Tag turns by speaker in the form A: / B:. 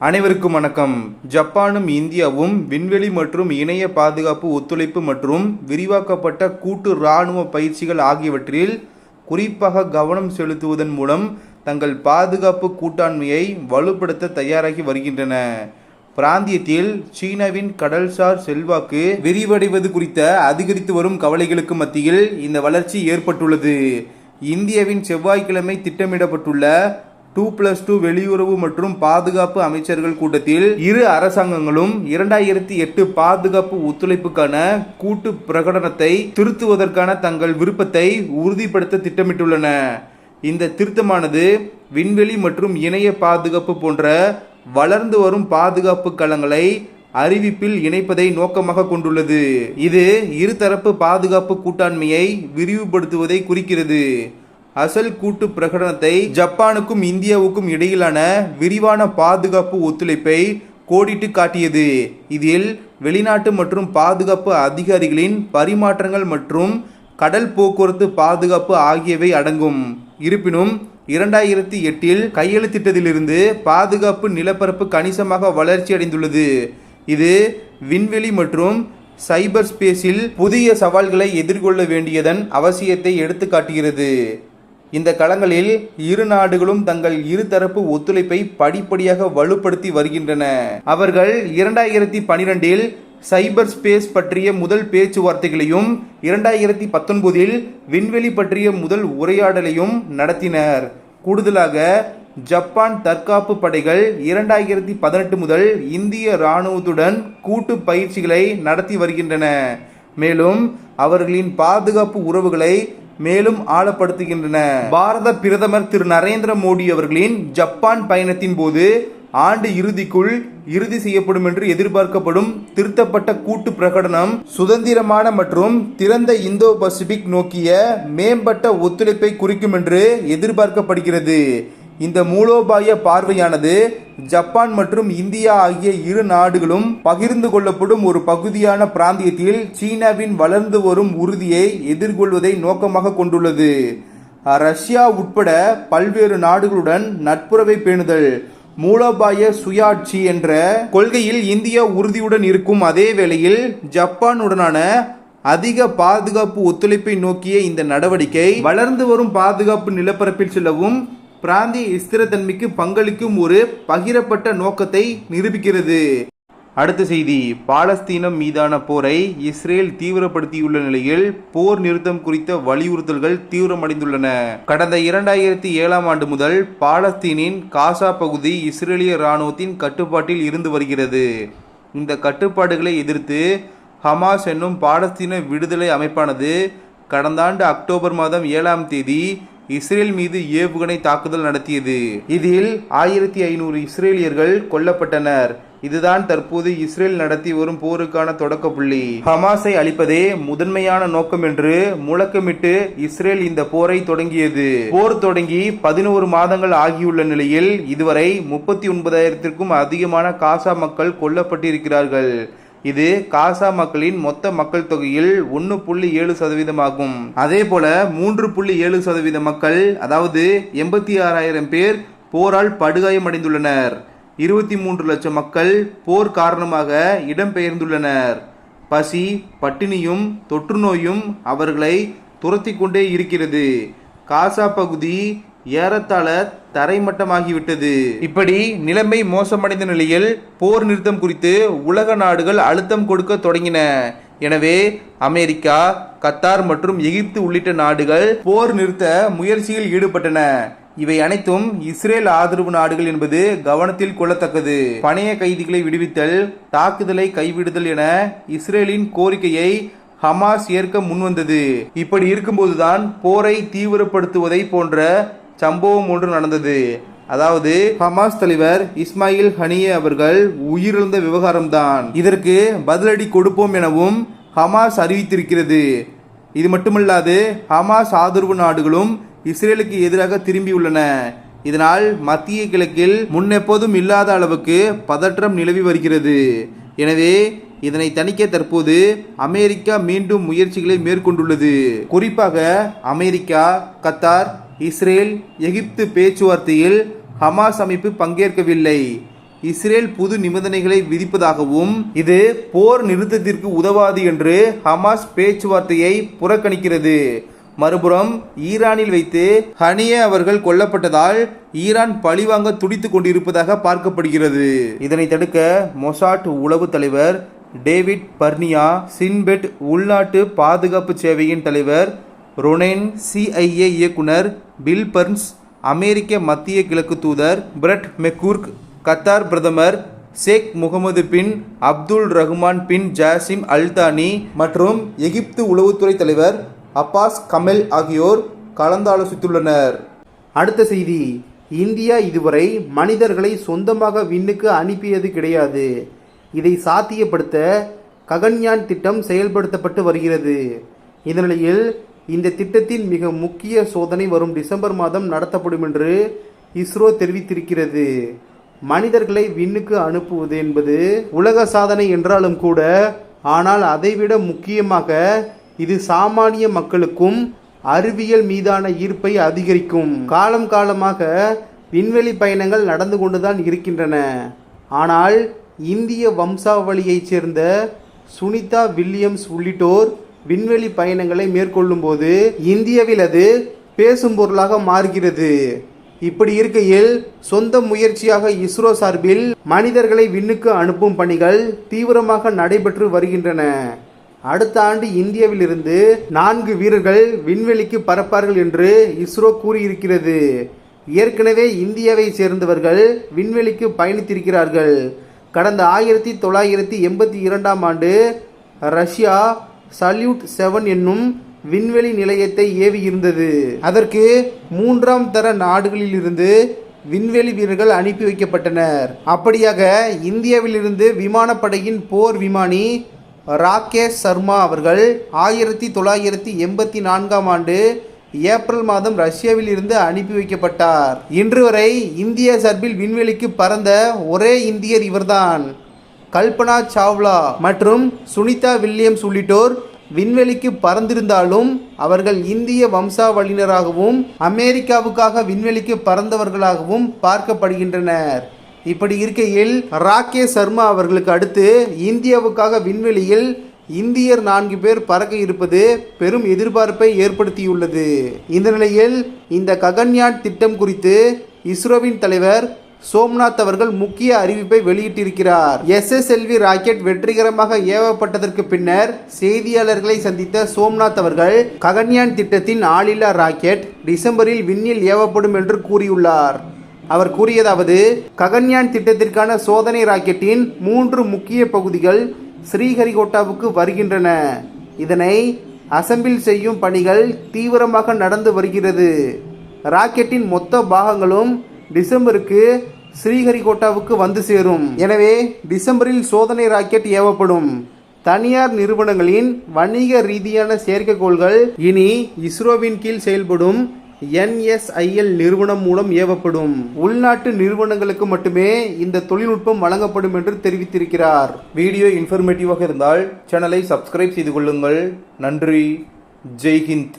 A: அனைவருக்கும் வணக்கம். ஜப்பானும் இந்தியாவும் விண்வெளி மற்றும் இணைய பாதுகாப்பு ஒத்துழைப்பு மற்றும் விரிவாக்கப்பட்ட கூட்டு இராணுவ பயிற்சிகள் ஆகியவற்றில் குறிப்பாக கவனம் செலுத்துவதன் மூலம் தங்கள் பாதுகாப்பு கூட்டாண்மையை வலுப்படுத்த தயாராகி வருகின்றன. பிராந்தியத்தில் சீனாவின் கடல்சார் செல்வாக்கு விரிவடைவது குறித்த அதிகரித்து வரும் கவலைகளுக்கு மத்தியில் இந்த வளர்ச்சி ஏற்பட்டுள்ளது. இந்தியாவின் செவ்வாய்க்கிழமை திட்டமிடப்பட்டுள்ள 2+2 வெளியுறவு மற்றும் பாதுகாப்பு அமைச்சர்கள் கூட்டத்தில் இரு அரசாங்கங்களும் 2008 பாதுகாப்பு ஒத்துழைப்புக்கான கூட்டு பிரகடனத்தை திருத்துவதற்கான தங்கள் விருப்பத்தை உறுதிப்படுத்த திட்டமிட்டுள்ளன. இந்த திருத்தமானது விண்வெளி மற்றும் இணைய பாதுகாப்பு போன்ற வளர்ந்து வரும் பாதுகாப்பு களங்களை அறிவிப்பில் இணைப்பதை நோக்கமாக கொண்டுள்ளது. இது இருதரப்பு பாதுகாப்பு கூட்டாண்மையை விரிவுபடுத்துவதை குறிக்கிறது. அசல் கூட்டு பிரகடனத்தை ஜப்பானுக்கும் இந்தியாவுக்கும் இடையிலான விரிவான பாதுகாப்பு ஒத்துழைப்பை கோடிட்டு காட்டியது. இதில் வெளிநாட்டு மற்றும் பாதுகாப்பு அதிகாரிகளின் பரிமாற்றங்கள் மற்றும் கடல் போக்குவரத்து பாதுகாப்பு ஆகியவை அடங்கும். இருப்பினும் 2008 கையெழுத்திட்டதிலிருந்து பாதுகாப்பு நிலப்பரப்பு கணிசமாக வளர்ச்சி அடைந்துள்ளது. இது விண்வெளி மற்றும் சைபர் ஸ்பேஸில் புதிய சவால்களை எதிர்கொள்ள வேண்டியதன் அவசியத்தை எடுத்து காட்டுகிறது. இந்த களங்களில் இரு நாடுகளும் தங்கள் இருதரப்பு ஒத்துழைப்பை படிப்படியாக வலுப்படுத்தி வருகின்றன. அவர்கள் 2012 சைபர் ஸ்பேஸ் பற்றிய முதல் பேச்சுவார்த்தைகளையும் 2019 விண்வெளி பற்றிய முதல் உரையாடலையும் நடத்தினர். கூடுதலாக ஜப்பான் தற்காப்பு படைகள் 2018 முதல் இந்திய இராணுவத்துடன் கூட்டு பயிற்சிகளை நடத்தி வருகின்றன. மேலும் அவர்களின் பாதுகாப்பு உறவுகளை மேலும் ஆழப்படுத்துகின்றன. பாரத பிரதமர் திரு நரேந்திர மோடி அவர்களின் ஜப்பான் பயணத்தின் போது ஆண்டு இறுதிக்குள் இறுதி செய்யப்படும் என்று எதிர்பார்க்கப்படும் திருத்தப்பட்ட கூட்டு பிரகடனம் சுதந்திரமான மற்றும் திறந்த இந்தோ பசிபிக் நோக்கிய மேம்பட்ட ஒத்துழைப்பை குறிக்கும் என்று எதிர்பார்க்கப்படுகிறது. இந்த மூலோபாய பார்வையானது ஜப்பான் மற்றும் இந்தியா ஆகிய இரு நாடுகளும் பகிர்ந்து கொள்ளப்படும் ஒரு பகுதியான பிராந்தியத்தில் சீனாவின் வளர்ந்து வரும் உறுதியை எதிர்கொள்வதை நோக்கமாக கொண்டுள்ளது. ரஷ்யா உட்பட பல்வேறு நாடுகளுடன் நட்புறவை பேணுதல், மூலோபாய சுயாட்சி என்ற கொள்கையில் இந்தியா உறுதியுடன் இருக்கும் அதே வேளையில் ஜப்பானுடனான அதிக பாதுகாப்பு ஒத்துழைப்பை நோக்கிய இந்த நடவடிக்கை வளர்ந்து வரும் பாதுகாப்பு நிலப்பரப்பில் செல்லவும் பிராந்திய ஸ்திரத்தன்மைக்கு பங்களிக்கும் ஒரு பகிரப்பட்ட நோக்கத்தை நிரூபிக்கிறது. அடுத்த செய்தி, பாலஸ்தீனம் மீதான போரை இஸ்ரேல் தீவிரப்படுத்தியுள்ள நிலையில் போர் நிறுத்தம் குறித்த வலியுறுத்தல்கள் தீவிரமடைந்துள்ளன. கடந்த 2007 ஆண்டு முதல் பாலஸ்தீனின் காசா பகுதி இஸ்ரேலிய இராணுவத்தின் கட்டுப்பாட்டில் இருந்து வருகிறது. இந்த கட்டுப்பாடுகளை எதிர்த்து ஹமாஸ் என்னும் பாலஸ்தீன விடுதலை அமைப்பானது கடந்த ஆண்டு அக்டோபர் மாதம் 7ஆம் தேதி இஸ்ரேல் மீது ஏவுகணை தாக்குதல் நடத்தியது. இதில் 1500 இஸ்ரேலியர்கள் கொல்லப்பட்டனர். இதுதான் தற்போது இஸ்ரேல் நடத்தி வரும் போருக்கான தொடக்க புள்ளி. ஹமாஸை அழிப்பதே முதன்மையான நோக்கம் என்று முழக்கமிட்டு இஸ்ரேல் இந்த போரை தொடங்கியது. போர் தொடங்கி 11 மாதங்கள் ஆகியுள்ள நிலையில் இதுவரை 39,000க்கும் அதிகமான காசா மக்கள் கொல்லப்பட்டிருக்கிறார்கள். இது காசா மக்களின் மொத்த மக்கள் தொகையில் 1.7% ஆகும். அதே போல 3.7% மக்கள், அதாவது 86,000 பேர் போரால் படுகாயமடைந்துள்ளனர். 23 லட்சம் மக்கள் போர் காரணமாக இடம்பெயர்ந்துள்ளனர். பசி, பட்டினியும் தொற்று நோயும் அவர்களை துரத்தி கொண்டே இருக்கிறது. காசா பகுதி ஏறத்தாழ தரைமட்டமாகிவிட்டது. இப்படி நிலைமை மோசமடைந்த நிலையில் போர் நிறுத்தம் குறித்து உலக நாடுகள் அழுத்தம் கொடுக்க தொடங்கின. எனவே அமெரிக்கா, கத்தார் மற்றும் எகிப்து உள்ளிட்ட நாடுகள் போர் நிறுத்த முயற்சியில் ஈடுபட்டன. இவை அனைத்தும் இஸ்ரேல் ஆதரவு நாடுகள் என்பது கவனத்தில் கொள்ளத்தக்கது. பணைய கைதிகளை விடுவித்தல், தாக்குதலை கைவிடுதல் என இஸ்ரேலின் கோரிக்கையை ஹமாஸ் ஏற்க முன்வந்தது. இப்படி இருக்கும்போதுதான் போரை தீவிரப்படுத்துவதை போன்ற சம்பவம் ஒன்று நடந்தது. அதாவது ஹமாஸ் தலைவர் இஸ்மாயில் ஹனியே அவர்கள் உயிரிழந்த விவகாரம்தான். இதற்கு பதிலடி கொடுப்போம் எனவும் ஹமாஸ் அறிவித்திருக்கிறது. இது மட்டுமல்லாது ஹமாஸ் ஆதரவு நாடுகளும் இஸ்ரேலுக்கு எதிராக திரும்பியுள்ளன. இதனால் மத்திய கிழக்கில் முன்னெப்போதும் இல்லாத அளவுக்கு பதற்றம் நிலவி வருகிறது. எனவே இதனை தணிக்க தற்போது அமெரிக்கா மீண்டும் முயற்சிகளை மேற்கொண்டுள்ளது. குறிப்பாக அமெரிக்கா, கத்தார், இஸ்ரேல், எகிப்து பேச்சுவார்த்தையில் ஹமாஸ் அமைப்பு பங்கேற்கவில்லை. இஸ்ரேல் புது நிபந்தனைகளை விதிப்பதாகவும் இது போர் நிறுத்தத்திற்கு உதவாது என்று ஹமாஸ் பேச்சுவார்த்தையை புறக்கணிக்கிறது. மறுபுறம் ஈரானில் வைத்து ஹனியே அவர்கள் கொல்லப்பட்டதால் ஈரான் பழிவாங்க துடித்துக் கொண்டிருப்பதாக பார்க்கப்படுகிறது. இதனை தடுக்க மொசாட் உளவு தலைவர் டேவிட் பர்னியா, சின்பெட் உள்நாட்டு பாதுகாப்பு சேவையின் தலைவர் ரொனேன், CIA இயக்குனர் பில் பர்ன்ஸ், அமெரிக்க மத்திய கிழக்கு தூதர் பிரெட் மெக்கூர்க், கத்தார் பிரதமர் Sheikh Mohammed bin Abdul Rahman bin Jassim Al Thani மற்றும் எகிப்து உளவுத்துறை தலைவர் அப்பாஸ் கமெல் ஆகியோர் கலந்தாலோசித்துள்ளனர். அடுத்த செய்தி, இந்தியா இதுவரை மனிதர்களை சொந்தமாக விண்ணுக்கு அனுப்பியது கிடையாது. இதை சாத்தியப்படுத்த ககன்யான் திட்டம் செயல்படுத்தப்பட்டு வருகிறது. இந்த நிலையில் இந்த திட்டத்தின் மிக முக்கிய சோதனை வரும் டிசம்பர் மாதம் நடத்தப்படும் என்று இஸ்ரோ தெரிவித்திருக்கிறது. மனிதர்களை விண்ணுக்கு அனுப்புவது என்பது உலக சாதனை என்றாலும் கூட, ஆனால் அதைவிட முக்கியமாக இது சாமானிய மக்களுக்கும் அறிவியல் மீதான ஈர்ப்பை அதிகரிக்கும். காலம் காலமாக விண்வெளி பயணங்கள் நடந்து கொண்டுதான் இருக்கின்றன. ஆனால் இந்திய வம்சாவளியைச் சேர்ந்த சுனிதா வில்லியம்ஸ் உள்ளிட்டோர் விண்வெளி பயணங்களை மேற்கொள்ளும் போது இந்தியாவில் அது பேசும் பொருளாக மாறுகிறது. இப்படி இருக்கையில் சொந்த முயற்சியாக இஸ்ரோ சார்பில் மனிதர்களை விண்ணுக்கு அனுப்பும் பணிகள் தீவிரமாக நடைபெற்று வருகின்றன. அடுத்த ஆண்டு இந்தியாவிலிருந்து 4 வீரர்கள் விண்வெளிக்கு பறப்பார்கள் என்று இஸ்ரோ கூறியிருக்கிறது. ஏற்கனவே இந்தியாவை சேர்ந்தவர்கள் விண்வெளிக்கு பயணித்திருக்கிறார்கள். கடந்த 1982ஆம் ஆண்டு ரஷ்யா சல்யூட் 7 என்னும் விண்வெளி நிலையத்தை ஏவி இருந்தது. அதற்கு 3ஆம் தர நாடுகளிலிருந்து விண்வெளி வீரர்கள் அனுப்பி வைக்கப்பட்டனர். அப்படியாக இந்தியாவிலிருந்து விமானப்படையின் போர் விமானி ராகேஷ் சர்மா அவர்கள் 1984ஆம் ஆண்டு ஏப்ரல் மாதம் ரஷ்யாவில் இருந்து அனுப்பி வைக்கப்பட்டார். இன்று வரை இந்திய சார்பில் விண்வெளிக்கு பறந்த ஒரே இந்தியர் இவர்தான். கல்பனா சாவ்லா மற்றும் சுனிதா வில்லியம்ஸ் உள்ளிட்டோர் விண்வெளிக்கு பறந்திருந்தாலும் அவர்கள் இந்திய வம்சாவளியினராகவும் அமெரிக்காவுக்காக விண்வெளிக்கு பறந்தவர்களாகவும் பார்க்கப்படுகின்றனர். இப்படி இருக்கையில் ராகேஷ் சர்மா அவர்களுக்கு அடுத்து இந்தியாவுக்காக விண்வெளியில் இந்தியர் 4 பேர் பறக்க இருப்பது பெரும் எதிர்பார்ப்பை ஏற்படுத்தியுள்ளது. இந்த நிலையில் இந்த ககன்யான் திட்டம் குறித்து இஸ்ரோவின் தலைவர் சோம்நாத் அவர்கள் முக்கிய அறிவிப்பை வெளியிட்டிருக்கிறார். SSLV ராக்கெட் வெற்றிகரமாக ஏவப்பட்டதற்கு பின்னர் செய்தியாளர்களை சந்தித்த சோம்நாத் அவர்கள் ககன்யான் திட்டத்தின் ஆளில்லா ராக்கெட் டிசம்பரில் விண்ணில் ஏவப்படும் என்று கூறியுள்ளார். அவர் கூறியதாவது, ககன்யான் திட்டத்திற்கான சோதனை ராக்கெட்டின் 3 முக்கிய பகுதிகள் ஸ்ரீஹரிகோட்டாவுக்கு வருகின்றன. இதனை அசெம்பிள் செய்யும் பணிகள் தீவிரமாக நடந்து வருகிறது. ராக்கெட்டின் மொத்த பாகங்களும் டிசம்பருக்கு ஸ்ரீஹரிகோட்டாவுக்கு வந்து சேரும். எனவே டிசம்பரில் சோதனை ராக்கெட் ஏவப்படும். தனியார் நிறுவனங்களின் வணிக ரீதியான செயற்கைக்கோள்கள் இனி இஸ்ரோவின் கீழ் செயல்படும் NSIL நிறுவனம் மூலம் ஏவப்படும். உள்நாட்டு நிறுவனங்களுக்கு மட்டுமே இந்த தொழில்நுட்பம் வழங்கப்படும் என்று தெரிவித்திருக்கிறார். வீடியோ இன்ஃபர்மேட்டிவாக இருந்தால் சேனலை சப்ஸ்கிரைப் செய்து கொள்ளுங்கள். நன்றி. ஜெய்ஹிந்த்.